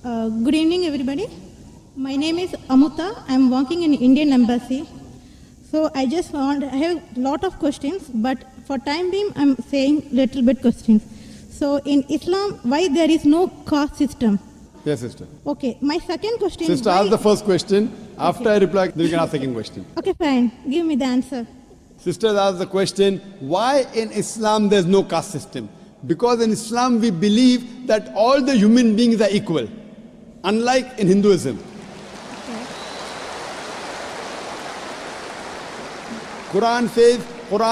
Good evening, everybody. My name is Amuta. I'm working in Indian Embassy. So I have a lot of questions, but for time being, I'm saying little bit questions. So in Islam, why there is no caste system? Yes, sister. Okay, my second question Sister, ask the first question. After I reply, then you can ask the second question. Okay, fine. Give me the answer. Sister asked the question, why in Islam there's no caste system? Because in Islam we believe that all the human beings are equal, unlike in Hinduism. Quran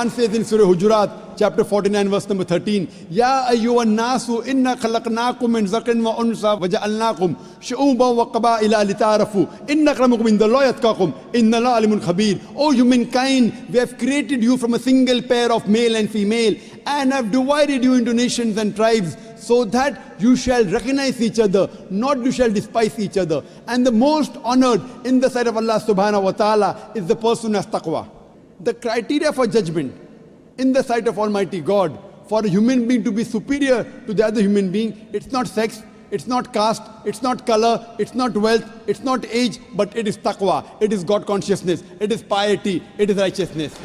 says in Surah Hujurat, chapter 49, verse number 13, Ya ayyuhan nasu inna khalaqnakum min zakarin wa unsa wa ja'alnakum shu'uban wa qaba'ila lita'arafu inna akramakum indallahi atqakum innallaha alimun khabir. O humankind, we have created you from a single pair of male and female and have divided you into nations and tribes so that you shall recognize each other, not you shall despise each other. And the most honored in the sight of Allah subhanahu wa ta'ala is the person who has taqwa. The criteria for judgment in the sight of Almighty God for a human being to be superior to the other human being, it's not sex, it's not caste, it's not color, it's not wealth, it's not age, but it is taqwa, it is God consciousness, it is piety, it is righteousness.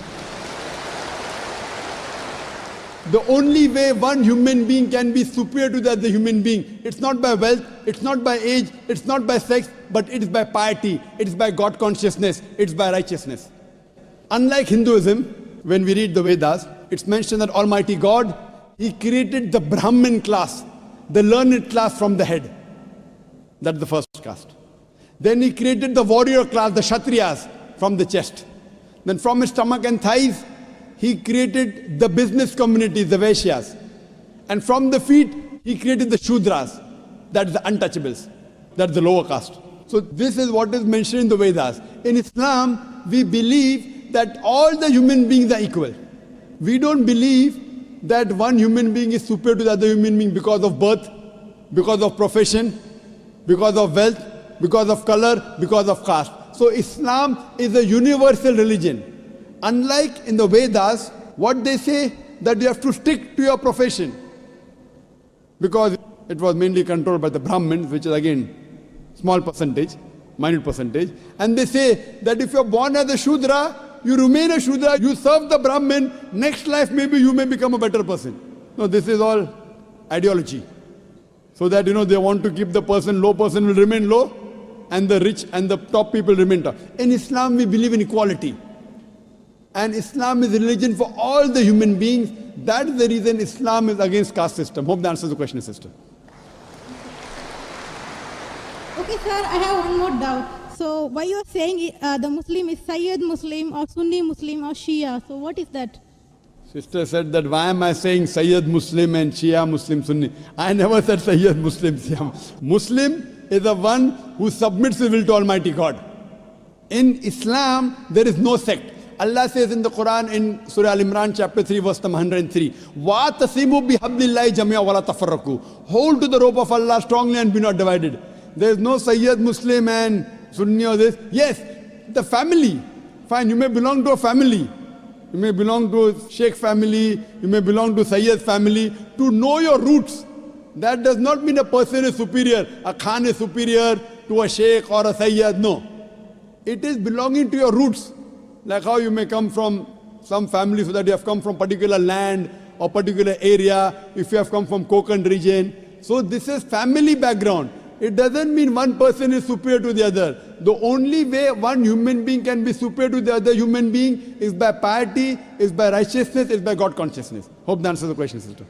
The only way one human being can be superior to the other human being, it's not by wealth, it's not by age, it's not by sex, but it is by piety, it is by God consciousness, it's by righteousness. Unlike Hinduism, when we read the Vedas, it's mentioned that Almighty God, He created the Brahmin class, the learned class from the head. That's the first caste. Then He created the warrior class, the Kshatriyas, from the chest. Then from his stomach and thighs, He created the business community, the Vaishyas. And from the feet, He created the Shudras, that's the untouchables, that's the lower caste. So this is what is mentioned in the Vedas. In Islam, we believe that all the human beings are equal. We don't believe that one human being is superior to the other human being because of birth, because of profession, because of wealth, because of color, because of caste. So Islam is a universal religion. Unlike in the Vedas, what they say that you have to stick to your profession. Because it was mainly controlled by the Brahmins, which is again small percentage, minute percentage. And they say that if you're born as a Shudra, you remain a Shudra, you serve the Brahmin, next life maybe you may become a better person. No, this is all ideology. So that, they want to keep the low person will remain low, and the rich and the top people remain top. In Islam, we believe in equality. And Islam is a religion for all the human beings. That is the reason Islam is against caste system. Hope that answers the question, sister. Okay, sir, I have one more doubt. So why you are saying the Muslim is Sayyid Muslim or Sunni Muslim or Shia? So what is that? Sister said that why am I saying Sayyid Muslim and Shia Muslim Sunni? I never said Sayyid Muslim, Shia. Muslim is the one who submits his will to Almighty God. In Islam, there is no sect. Allah says in the Quran in Surah Al-Imran chapter 3 verse number 103, وَاتَصِمُوا بِحَبْلِ اللَّهِ جَمِيعًا وَلَا تَفَرَّقُوا. Hold to the rope of Allah strongly and be not divided. There is no Sayyid Muslim and Sunni or this. Yes, the family. Fine, you may belong to a family. You may belong to a Sheikh family. You may belong to Sayyid family. To know your roots, that does not mean a person is superior. A Khan is superior to a Sheikh or a Sayyid. No. It is belonging to your roots. Like how you may come from some family so that you have come from particular land or particular area. If you have come from Konkan region. So this is family background. It doesn't mean one person is superior to the other. The only way one human being can be superior to the other human being is by piety, is by righteousness, is by God consciousness. Hope that answers the question, sister.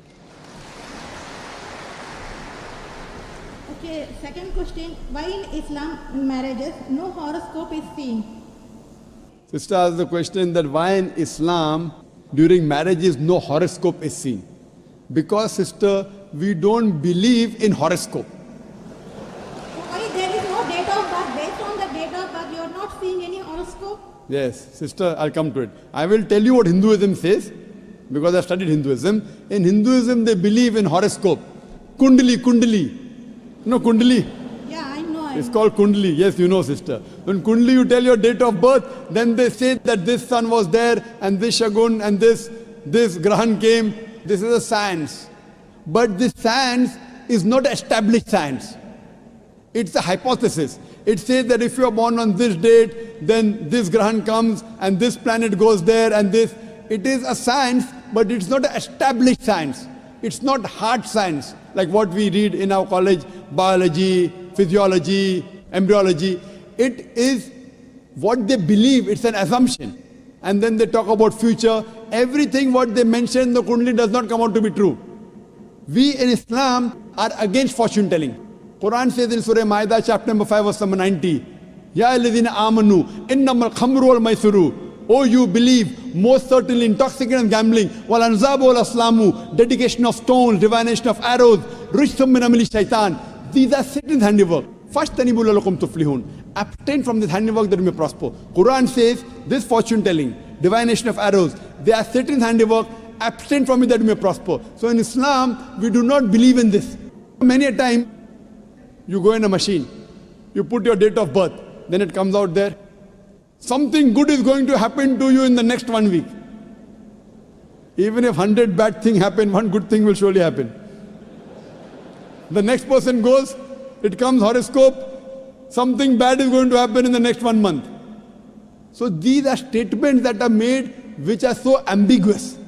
Okay, second question. Why in Islam in marriages no horoscope is seen? Sister asked the question that why in Islam during marriages no horoscope is seen. Because, sister, we don't believe in horoscope. There is no date of birth. Based on the date of birth, you are not seeing any horoscope? Yes, sister, I'll come to it. I will tell you what Hinduism says, because I studied Hinduism. In Hinduism, they believe in horoscope. Kundali. You know Kundali? Yeah, I know. It's called Kundali. Yes, you know, sister. When Kundali, you tell your date of birth, then they say that this sun was there, and this Shagun, and this Grahan came. This is a science. But this science is not established science. It's a hypothesis. It says that if you are born on this date, then this Grahan comes and this planet goes there and this. It is a science, but it's not an established science. It's not hard science like what we read in our college, biology, physiology, embryology. It is what they believe. It's an assumption. And then they talk about future. Everything what they mention in the Kundali does not come out to be true. We in Islam are against fortune telling. Quran says in Surah Ma'idah chapter number 5 verse number 90, Ya alladhina amanu innamal khamru wal maisuru. Oh, you believe, most certainly intoxicant and gambling, wal anzabu wal aslamu, dedication of stones, divination of arrows, rishthum min amali shaitan. These are Satan's handiwork. Fashtanibu lalakum tuflihun. Abstain from this handiwork that you may prosper. Quran says this fortune telling, divination of arrows, they are Satan's handiwork. Abstain from it that you may prosper. So in Islam, we do not believe in this. Many a time, you go in a machine, you put your date of birth, then it comes out there. Something good is going to happen to you in the next 1 week. Even if 100 bad things happen, one good thing will surely happen. The next person goes, it comes horoscope, something bad is going to happen in the next 1 month. So these are statements that are made which are so ambiguous.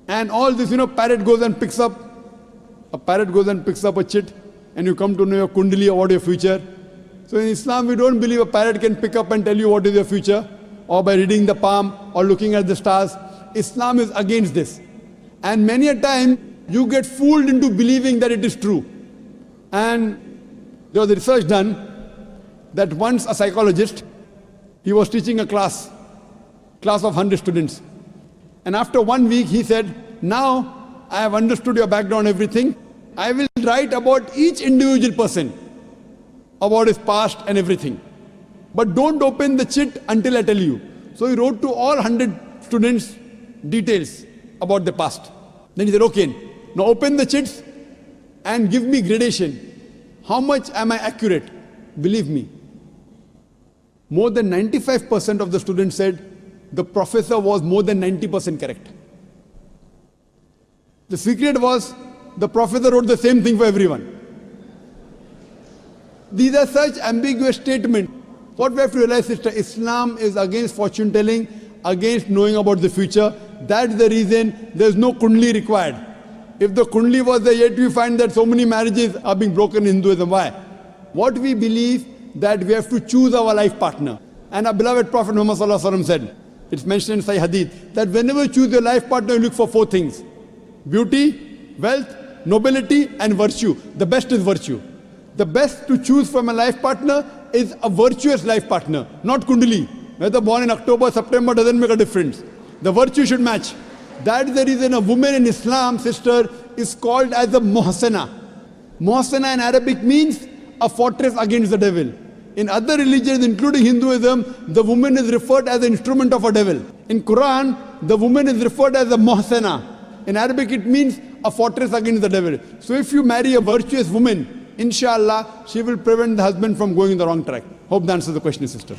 And all this, parrot goes and picks up a chit, and you come to know your kundali or what your future. So in Islam, we don't believe a parrot can pick up and tell you what is your future, or by reading the palm or looking at the stars. Islam is against this. And many a time, you get fooled into believing that it is true. And there was a research done that once a psychologist, he was teaching a class of 100 students. And after 1 week, he said, now I have understood your background, everything. I will write about each individual person, about his past and everything. But don't open the chit until I tell you. So he wrote to all 100 students details about the past. Then he said, okay, now open the chits and give me gradation. How much am I accurate? Believe me, more than 95% of the students said the professor was more than 90% correct. The secret was the professor wrote the same thing for everyone. These are such ambiguous statements. What we have to realize is that Islam is against fortune telling, against knowing about the future. That's the reason there's no kundli required. If the kundli was there, yet we find that so many marriages are being broken in Hinduism. Why? What we believe that we have to choose our life partner. And our beloved Prophet Muhammad Sallallahu Alaihi Wasallam said, it's mentioned in Sahih Hadith, that whenever you choose your life partner, you look for 4 things. Beauty, wealth, nobility, and virtue. The best is virtue. The best to choose from a life partner is a virtuous life partner, not kundali. Whether born in October, September doesn't make a difference. The virtue should match. That is the reason a woman in Islam, sister, is called as a muhsana. Muhsana in Arabic means a fortress against the devil. In other religions, including Hinduism, the woman is referred as an instrument of a devil. In Quran, the woman is referred as a muhsana. In Arabic, it means a fortress against the devil. So if you marry a virtuous woman, inshallah, she will prevent the husband from going in the wrong track. Hope that answers the question, sister.